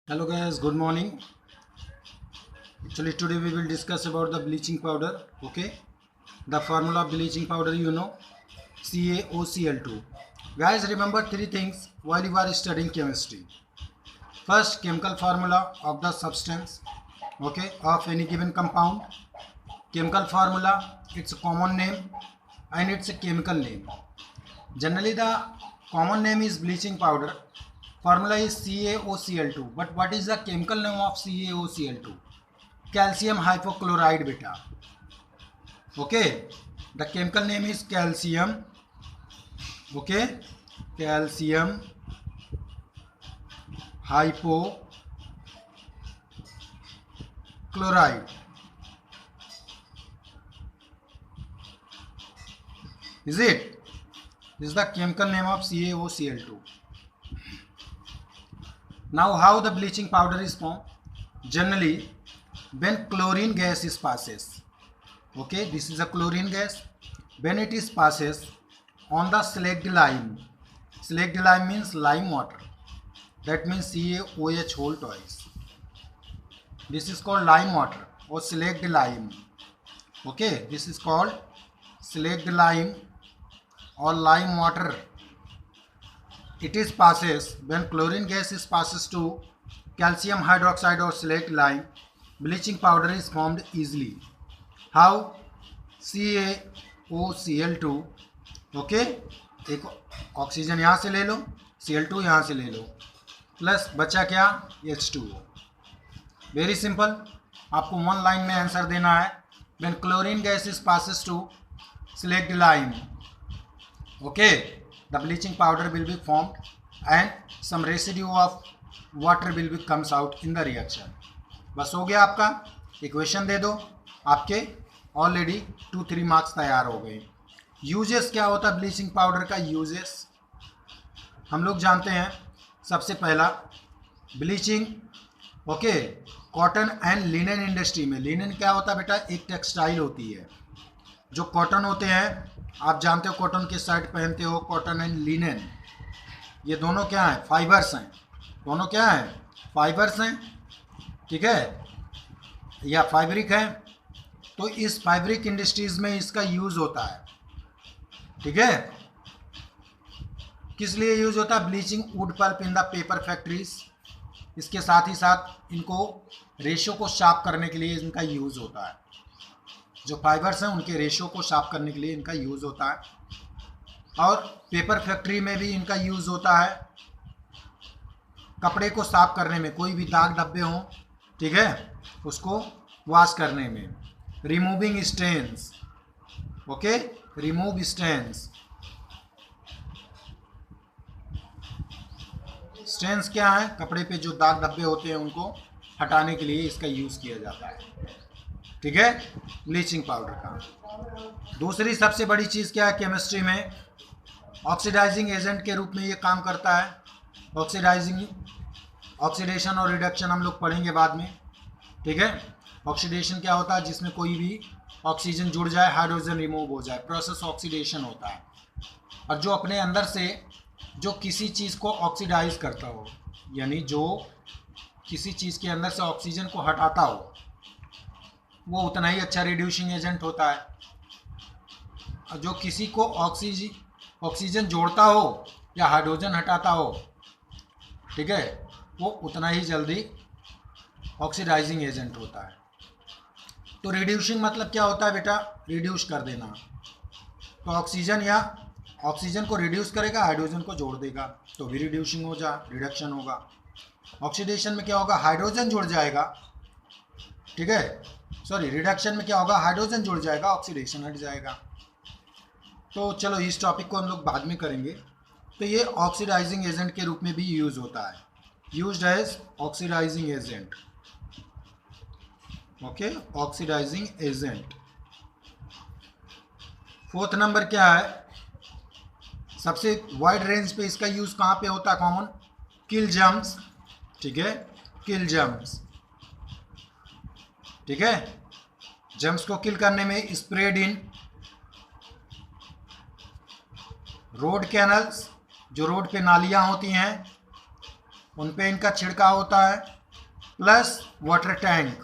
Hello guys, good morning. Actually today we will discuss about the bleaching powder. Okay, the formula of bleaching powder you know, CaOCl2. Guys, remember three things while you are studying chemistry. First, chemical formula of the substance, okay, of any given compound. Chemical formula, its a common name and its a chemical name. Generally the common name is bleaching powder. Formula is CaOCl2. But what is the chemical name of CaOCl2? Calcium hypochloride beta. Okay, the chemical name is calcium. Okay, calcium hypochloride. Is it? This is the chemical name of CaOCl2. Now how the bleaching powder is formed? Generally when chlorine gas is passes. Okay, this is a chlorine gas. When it is passes on the slaked lime. Slaked lime means lime water. That means CaOH whole twice. This is called lime water or slaked lime. Okay, this is called slaked lime or lime water. It is passes when chlorine gas is passes to calcium hydroxide or slaked lime. Bleaching powder is formed easily. How? CaOCl2. Okay, एक oxygen यहाँ से ले लो, Cl2 यहाँ से ले लो, plus बचा क्या? H2O. Very simple. आपको वन लाइन में आंसर देना है. When chlorine gas is passes to slaked lime, okay, the bleaching powder will be formed and some residue of water will be comes out in the reaction. बस हो गया आपका. Equation दे दो, आपके already 2-3 marks तैयार हो गए. यूजेस क्या होता है ब्लीचिंग पाउडर का? यूजेस हम लोग जानते हैं. सबसे पहला bleaching, okay, cotton and linen industry में. लिनन क्या होता है बेटा? एक टेक्सटाइल होती है. जो कॉटन होते हैं, आप जानते हो कॉटन के शर्ट पहनते हो. कॉटन एंड लिनन ये दोनों क्या हैं? फाइबर्स हैं. दोनों क्या हैं? फाइबर्स हैं. ठीक है, या फाइब्रिक है. तो इस फाइब्रिक इंडस्ट्रीज में इसका यूज होता है. ठीक है, किस लिए यूज होता है? Bleaching wood pulp in the paper factories. इसके साथ ही साथ इनको रेशो को शार्प करने के लिए इनका यूज होता है. जो फाइबर्स हैं उनके रेशो को शार्प करने के लिए इनका यूज होता है. और पेपर फैक्ट्री में भी इनका यूज होता है कपड़े को साफ करने में. कोई भी दाग धब्बे हों, ठीक है, उसको वॉश करने में. Removing stains, okay, remove stains. Stains क्या है? कपड़े पे जो दाग धब्बे होते हैं उनको हटाने के लिए इसका यूज किया जाता है. ठीक है, ब्लीचिंग पाउडर का. दूसरी सबसे बड़ी चीज क्या है केमिस्ट्री में? ऑक्सीडाइजिंग एजेंट के रूप में ये काम करता है. ऑक्सीडेशन और रिडक्शन हम लोग पढ़ेंगे बाद में. ठीक है, ऑक्सीडेशन क्या होता है? जिसमें कोई भी ऑक्सीजन जुड़ जाए, हाइड्रोजन रिमूव हो जाए, प्रोसेस ऑक्सीडेशन होता है. और जो अपने अंदर से जो किसी चीज़ को ऑक्सीडाइज करता हो, यानी जो किसी चीज़ के अंदर से ऑक्सीजन को हटाता हो, वो उतना ही अच्छा रिड्यूसिंग एजेंट होता है. और जो किसी को ऑक्सीजन जोड़ता हो या हाइड्रोजन हटाता हो, ठीक है, वो उतना ही जल्दी ऑक्सीडाइजिंग एजेंट होता है. तो रिड्यूसिंग मतलब क्या होता है बेटा? रिड्यूस कर देना. तो ऑक्सीजन को रिड्यूस करेगा, हाइड्रोजन को जोड़ देगा, तो भी रिड्यूसिंग हो जा, रिडक्शन होगा. ऑक्सीडेशन में क्या होगा? हाइड्रोजन जुड़ जाएगा. ठीक है, सॉरी, रिडक्शन में क्या होगा? हाइड्रोजन जुड़ जाएगा, ऑक्सीडेशन हट जाएगा. तो चलो इस टॉपिक को हम लोग बाद में करेंगे. तो ये ऑक्सीडाइजिंग एजेंट के रूप में भी यूज होता है. Used as oxidising agent. Okay, oxidising agent. Fourth number क्या है? सबसे वाइड रेंज पे इसका यूज कहाँ पे होता है? कॉमन, किल जर्म्स. ठीक है, किल जर्म्स. ठीक है, जर्म्स को किल करने में स्प्रेड इन रोड कैनल्स, जो रोड पे नालियां होती हैं, उन पे इनका छिड़काव होता है, plus water tank,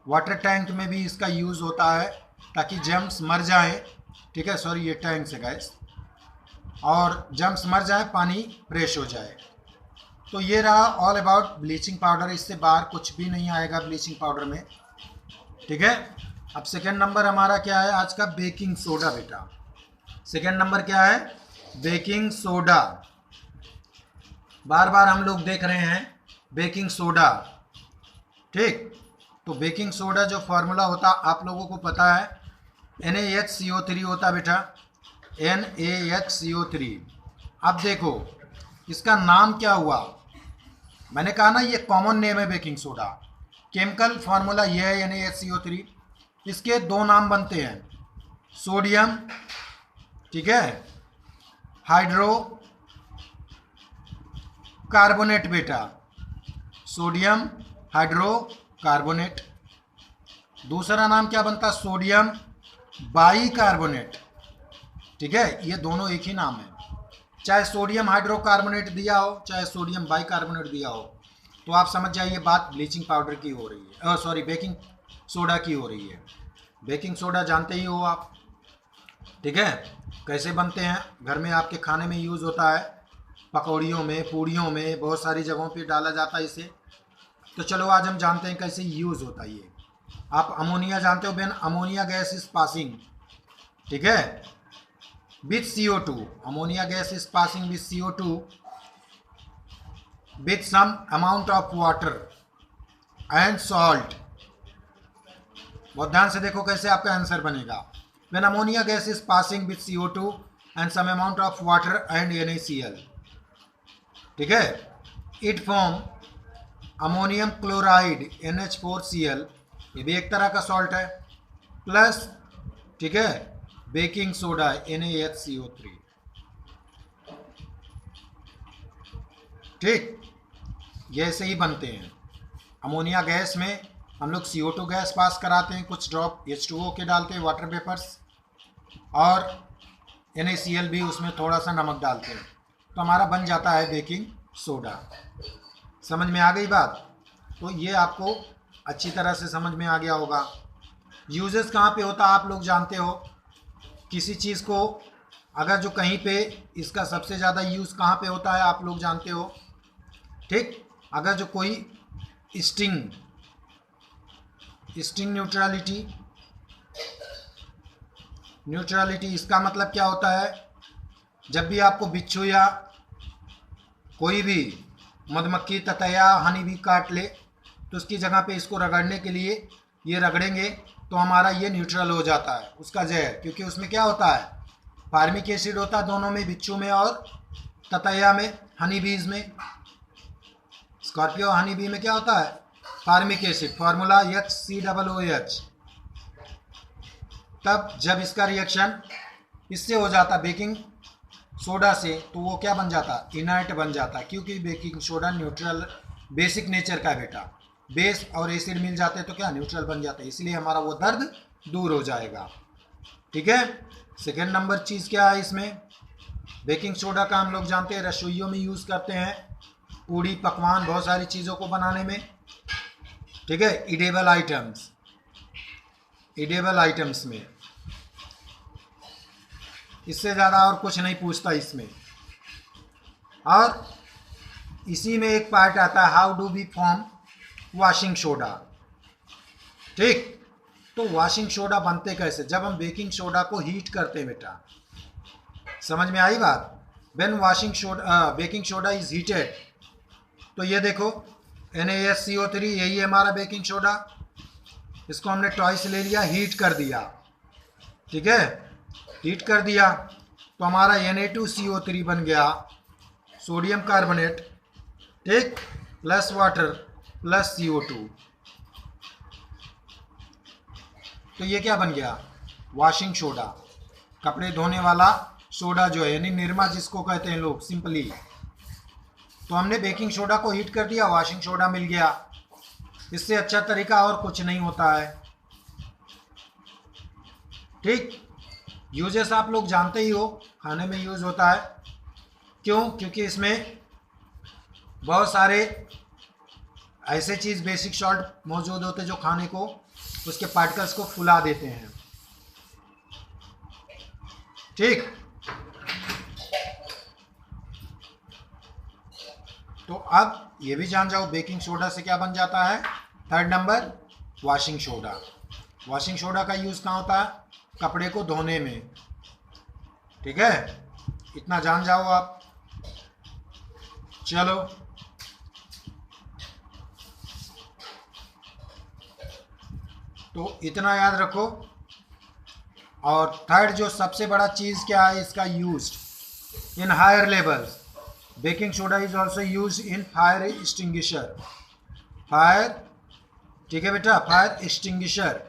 water tank में भी इसका यूज़ होता है ताकि जर्म्स मर जाए, ठीक है, सॉरी ये टैंक से गैस, और जर्म्स मर जाए, पानी फ्रेश हो जाए। तो ये रहा ऑल अबाउट ब्लीचिंग पाउडर, इससे बाहर कुछ भी नहीं आएगा ब्लीचिंग पाउडर में, ठीक है। अब सेकेंड नंबर हमारा क्या है आज का, बेकिंग सोडा बेटा। सेकेंड नंबर क्या है, बेकिंग सोडा। बार बार हम लोग देख रहे हैं बेकिंग सोडा, ठीक। तो बेकिंग सोडा जो फॉर्मूला होता आप लोगों को पता है, NaHCO3 होता बेटा, NaHCO3। अब देखो इसका नाम क्या हुआ, मैंने कहा ना ये कॉमन नेम है बेकिंग सोडा, केमिकल फार्मूला ये है NaHCO3। इसके दो नाम बनते हैं, सोडियम, ठीक है, हाइड्रो कार्बोनेट बेटा, सोडियम हाइड्रो कार्बोनेट। दूसरा नाम क्या बनता, सोडियम बाई कार्बोनेट, ठीक है, ये दोनों एक ही नाम है। चाहे सोडियम हाइड्रोकार्बोनेट दिया हो, चाहे सोडियम बाइकार्बोनेट दिया हो, तो आप समझ जाइए बात ब्लीचिंग पाउडर की हो रही है, सॉरी बेकिंग सोडा की हो रही है। बेकिंग सोडा जानते ही हो आप, ठीक है, कैसे बनते हैं, घर में आपके खाने में यूज़ होता है, पकौड़ियों में, पूड़ियों में, बहुत सारी जगहों पे डाला जाता है इसे। तो चलो आज हम जानते हैं कैसे यूज़ होता है ये। आप अमोनिया जानते हो Ben, ammonia gas is passing, ठीक है, with CO2, ammonia gas is passing with CO2 with some amount of water and salt। बहुत ध्यान से देखो कैसे आपका आंसर बनेगा। when ammonia gas is passing with CO2 and some amount of water and NaCl, ठीक है, it form ammonium chloride NH4Cl, ये भी एक तरह का सॉल्ट है, प्लस, ठीक है, बेकिंग सोडा NaHCO3, ठीक, ये ऐसे ही बनते हैं। अमोनिया गैस में हम लोग CO2 गैस पास कराते हैं, कुछ ड्रॉप H2O के डालते हैं, वाटर वेपर्स, और NaCl भी उसमें थोड़ा सा नमक डालते हैं, तो हमारा बन जाता है बेकिंग सोडा। समझ में आ गई बात? तो ये आपको अच्छी तरह से समझ में आ गया होगा। यूजेस कहाँ पे होता है आप लोग जानते हो, किसी चीज़ को अगर जो कहीं पे इसका सबसे ज़्यादा यूज़ कहाँ पे होता है आप लोग जानते हो, ठीक। अगर जो कोई स्टिंग न्यूट्रलिटी, इसका मतलब क्या होता है, जब भी आपको बिच्छू या कोई भी मधुमक्खी, ततैया, हनी भी काट ले, तो उसकी जगह पे इसको रगड़ने के लिए ये रगड़ेंगे तो हमारा ये न्यूट्रल हो जाता है उसका जहर, क्योंकि उसमें क्या होता है, फार्मिक एसिड होता है दोनों में, बिच्छू में और ततैया में, हनी बीज में, स्कॉर्पियो हनी बी में क्या होता है, फार्मिक एसिड, फार्मूला HCOOH। तब जब इसका रिएक्शन इससे हो जाता बेकिंग सोडा से, तो वो क्या बन जाता, इनर्ट बन जाता, क्योंकि baking soda neutral basic nature का बेटा, बेस और एसिड मिल जाते हैं तो क्या न्यूट्रल बन जाता है, इसलिए हमारा वो दर्द दूर हो जाएगा, ठीक है। सेकेंड नंबर चीज़ क्या है इसमें, बेकिंग सोडा का हम लोग जानते हैं रसोइयों में यूज़ करते हैं, पूड़ी पकवान बहुत सारी चीज़ों को बनाने में, ठीक है, इडेबल आइटम्स में, इससे ज़्यादा और कुछ नहीं पूछता इसमें। और इसी में एक पार्ट आता है, how do we form washing soda, ठीक। तो वॉशिंग सोडा बनते कैसे, जब हम बेकिंग सोडा को हीट करते हैं बेटा, समझ में आई बात। When baking soda is heated, तो ये देखो NaHCO3 यही है हमारा बेकिंग सोडा, इसको हमने ट्वाइस ले लिया, हीट कर दिया, ठीक है, हीट कर दिया तो हमारा Na2CO3 बन गया, सोडियम कार्बोनेट, ठीक, प्लस वाटर प्लस CO2, तो ये क्या बन गया, वॉशिंग सोडा, कपड़े धोने वाला सोडा जो है, यानी निरमा जिसको कहते हैं लोग सिंपली। तो हमने बेकिंग सोडा को हीट कर दिया, वॉशिंग सोडा मिल गया, इससे अच्छा तरीका और कुछ नहीं होता है, ठीक। यूजेस आप लोग जानते ही हो, खाने में यूज़ होता है, क्यों, क्योंकि इसमें बहुत सारे ऐसे चीज़ बेसिक सॉल्ट मौजूद होते हैं जो खाने को, उसके पार्टिकल्स को फुला देते हैं। ठीक, तो अब ये भी जान जाओ बेकिंग सोडा से क्या बन जाता है। Third number, washing soda. Washing soda का यूज़ कहाँ होता है, कपड़े को धोने में। ठीक है, इतना जान जाओ आप। चलो, तो इतना याद रखो। और थर्ड जो सबसे बड़ा चीज़ क्या है इसका, use in higher levels. Baking soda is also use in fire extinguisher. Fire, ठीक है बेटा, फायर एक्सटिंग्विशर।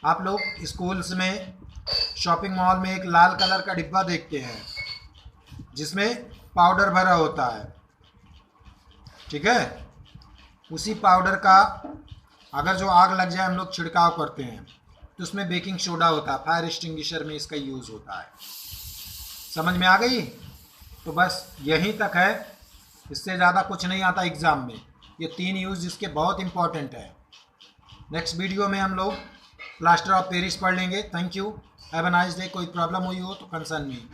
आप लोग स्कूल्स में, शॉपिंग मॉल में एक लाल कलर का डिब्बा देखते हैं जिसमें पाउडर भरा होता है। ठीक है, उसी पाउडर का अगर जो आग लग जाए हम लोग छिड़काव करते हैं तो उसमें बेकिंग सोडा होता है। फायर एक्सटिंग्विशर में इसका यूज़ होता है। समझ में आ गई। तो बस यहीं तक है, इससे ज़्यादा कुछ नहीं आता एग्ज़ाम में। ये 3 यूज़ इसके बहुत इंपॉर्टेंट है। नेक्स्ट वीडियो में हम लोग प्लास्टर ऑफ पेरिस पढ़ लेंगे। Thank you, have a nice day. कोई प्रॉब्लम हुई हो तो कंसर्न मी।